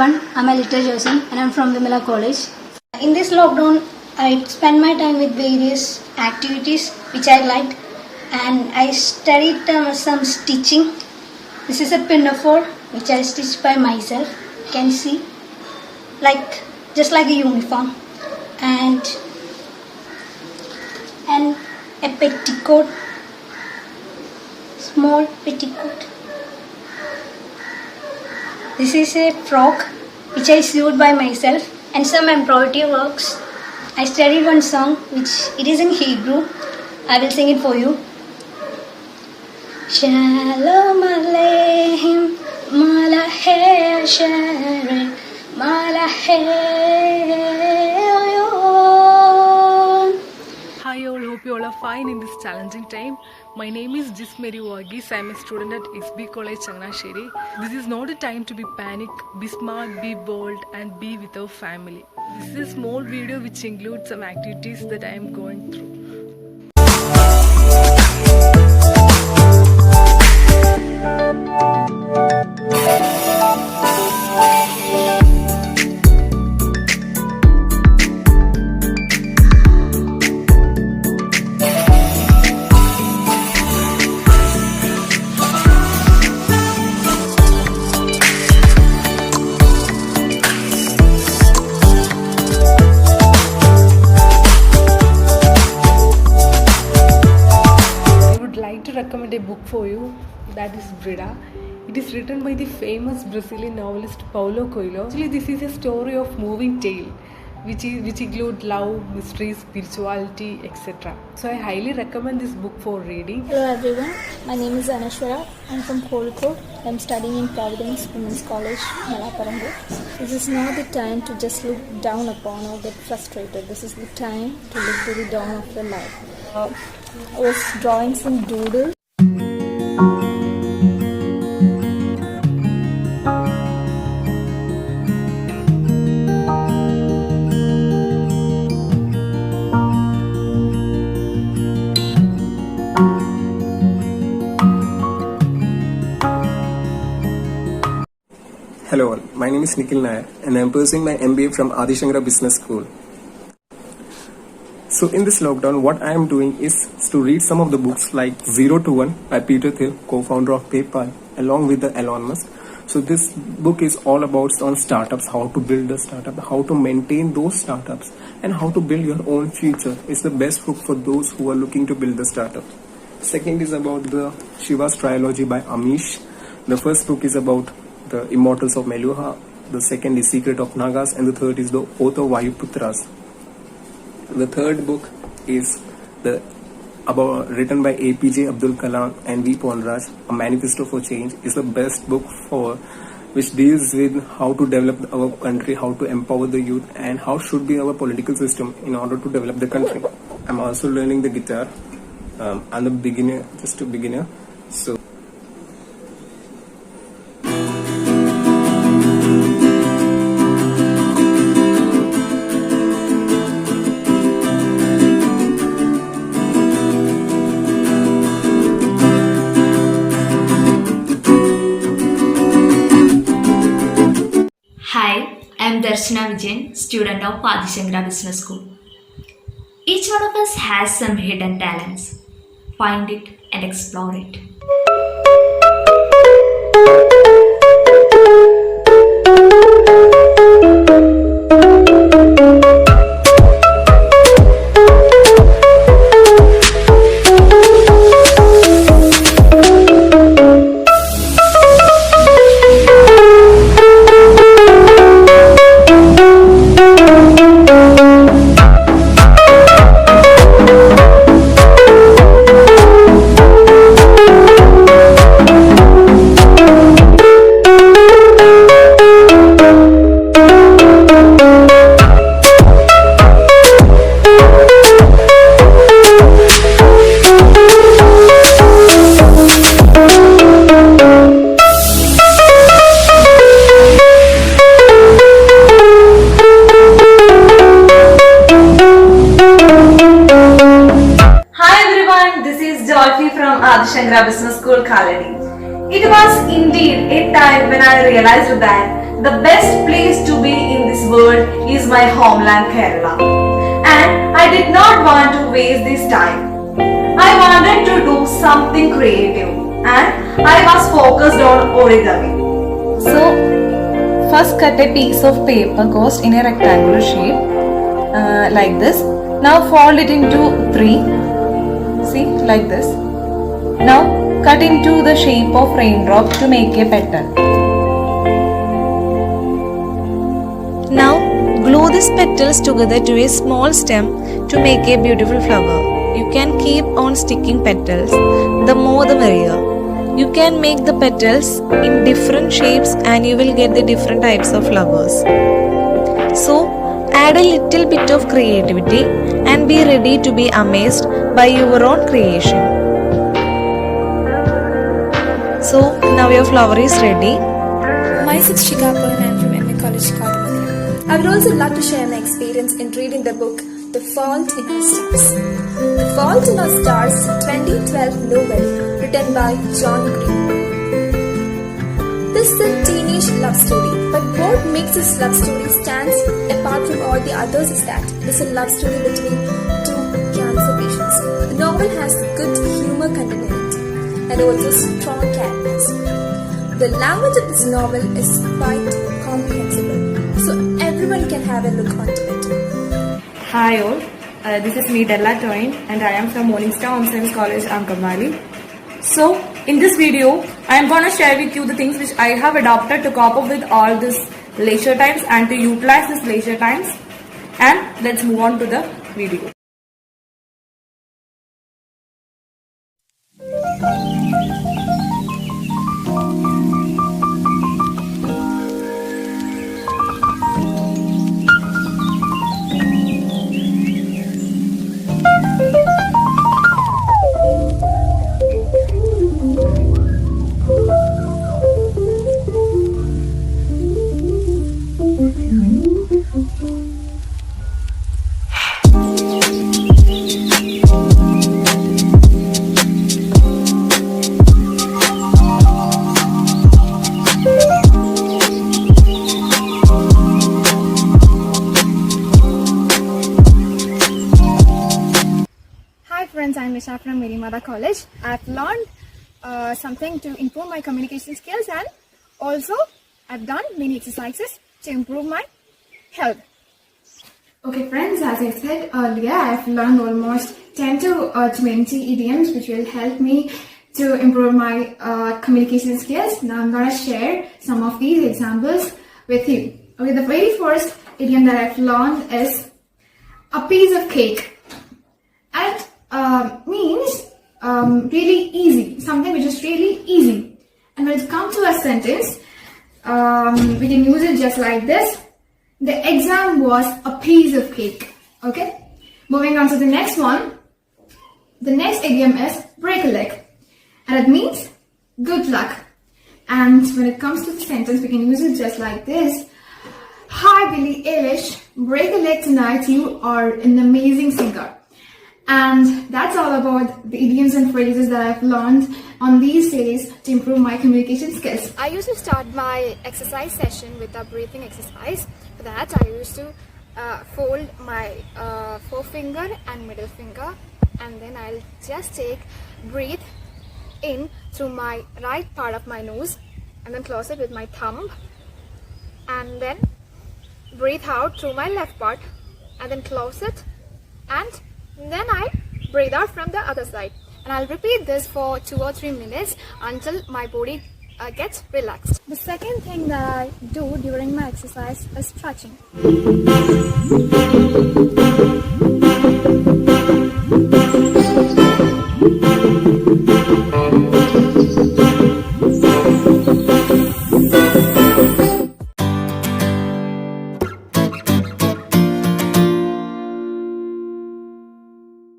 everyone, I'm Alita Josen and I'm from Vimala College. In this lockdown, I spent my time with various activities which I liked, and I studied some stitching. This is a pinafore which I stitched by myself. You can see, just like a uniform, and a petticoat, small petticoat. This is a frock which I sewed by myself, and some embroidery works. I studied one song which it is in Hebrew. I will sing it for you. Shalom Aleichem Malachei Asher Malachei Elyon. Hi all, hope you all are fine in this challenging time. My name is Jismeri Wagis. I am a student at XB College Changanasheri. This is not a time to be panic. Be smart, be bold and be with our family. This is a small video which includes some activities that I am going through. To recommend a book for you, that is Brida. It is written by the famous Brazilian novelist Paulo Coelho. Actually, this is a story of moving tale which include love, mystery, spirituality, etc. So I highly recommend this book for reading. Hello everyone, my name is Anashwara. I'm from Kozhikode. I'm studying in Providence Women's College, Malaparambu. This is not the time to just look down upon or get frustrated. This is the time to look to the dawn of your life. I was drawing some doodles. Hello all, my name is Nikhil Nair and I am pursuing my MBA from Adi Shankara Business School. So in this lockdown, what I am doing is to read some of the books like 0 to 1 by Peter Thiel, co-founder of PayPal, along with the Elon Musk. So this book is all about on startups, how to build a startup, how to maintain those startups, and how to build your own future. It's the best book for those who are looking to build a startup. Second is about the Shiva's trilogy by Amish. The first book is about the Immortals of Meluha. The second is Secret of Nagas, and the third is the Oath of Vayuputras. The third book is written by APJ Abdul Kalam and V. Ponraj, A Manifesto for Change. Is the best book which deals with how to develop our country, how to empower the youth, and how should be our political system in order to develop the country. I'm also learning the guitar. I'm a beginner, just a beginner. So. Hi, I am Darshana Vijayan, student of Adi Shankara Business School. Each one of us has some hidden talents. Find it and explore it. This is Joyfi from Adi Shankara Business School, Khaledi. It was indeed a time when I realized that the best place to be in this world is my homeland Kerala. And I did not want to waste this time. I wanted to do something creative and I was focused on origami. So, first cut a piece of paper cast in a rectangular shape like this. Now fold it into 3. See, like this. Now cut into the shape of raindrop to make a petal. Now glue these petals together to a small stem to make a beautiful flower. You can keep on sticking petals, the more the merrier. You can make the petals in different shapes and you will get the different types of flowers. So add a little bit of creativity and be ready to be amazed by your own creation. So now your flower is ready. Myself Shikha Paul and I'm from MA College, Kadamati. I would also love to share my experience in reading the book The Fault in Our Stars. The Fault in Our Stars is a 2012 novel written by John Green. This is a teenage love story, but what makes this love story stand apart from all the others is that it is a love story between two cancer patients. The novel has good humor content in it and also strong characters. The language of this novel is quite comprehensible, so everyone can have a look onto it. Hi all, this is me Della Toin and I am from Morningstar Home Science College, Ankamali. So in this video, I am going to share with you the things which I have adopted to cope up with all these leisure times and to utilize these leisure times. And let's move on to the video. I'm Nisha from Merimada College. I've learned something to improve my communication skills and also I've done many exercises to improve my health. Okay friends, as I said earlier, I've learned almost 10 to 20 idioms which will help me to improve my communication skills. Now I'm going to share some of these examples with you. Okay, the very first idiom that I've learned is a piece of cake. And means really easy, something which is really easy. And when it comes to a sentence, we can use it just like this. The exam was a piece of cake. Okay, moving on to the next one. The next idiom is break a leg, and it means good luck. And when it comes to the sentence, we can use it just like this. Hi Billie Eilish, break a leg tonight, you are an amazing singer. And that's all about the idioms and phrases that I've learned on these days to improve my communication skills. I used to start my exercise session with a breathing exercise. For that, I used to fold my forefinger and middle finger, and then I'll just breathe in through my right part of my nose, and then close it with my thumb, and then breathe out through my left part, and then close it, and then I breathe out from the other side. And I'll repeat this for 2 or 3 minutes until my body gets relaxed. The second thing that I do during my exercise is stretching.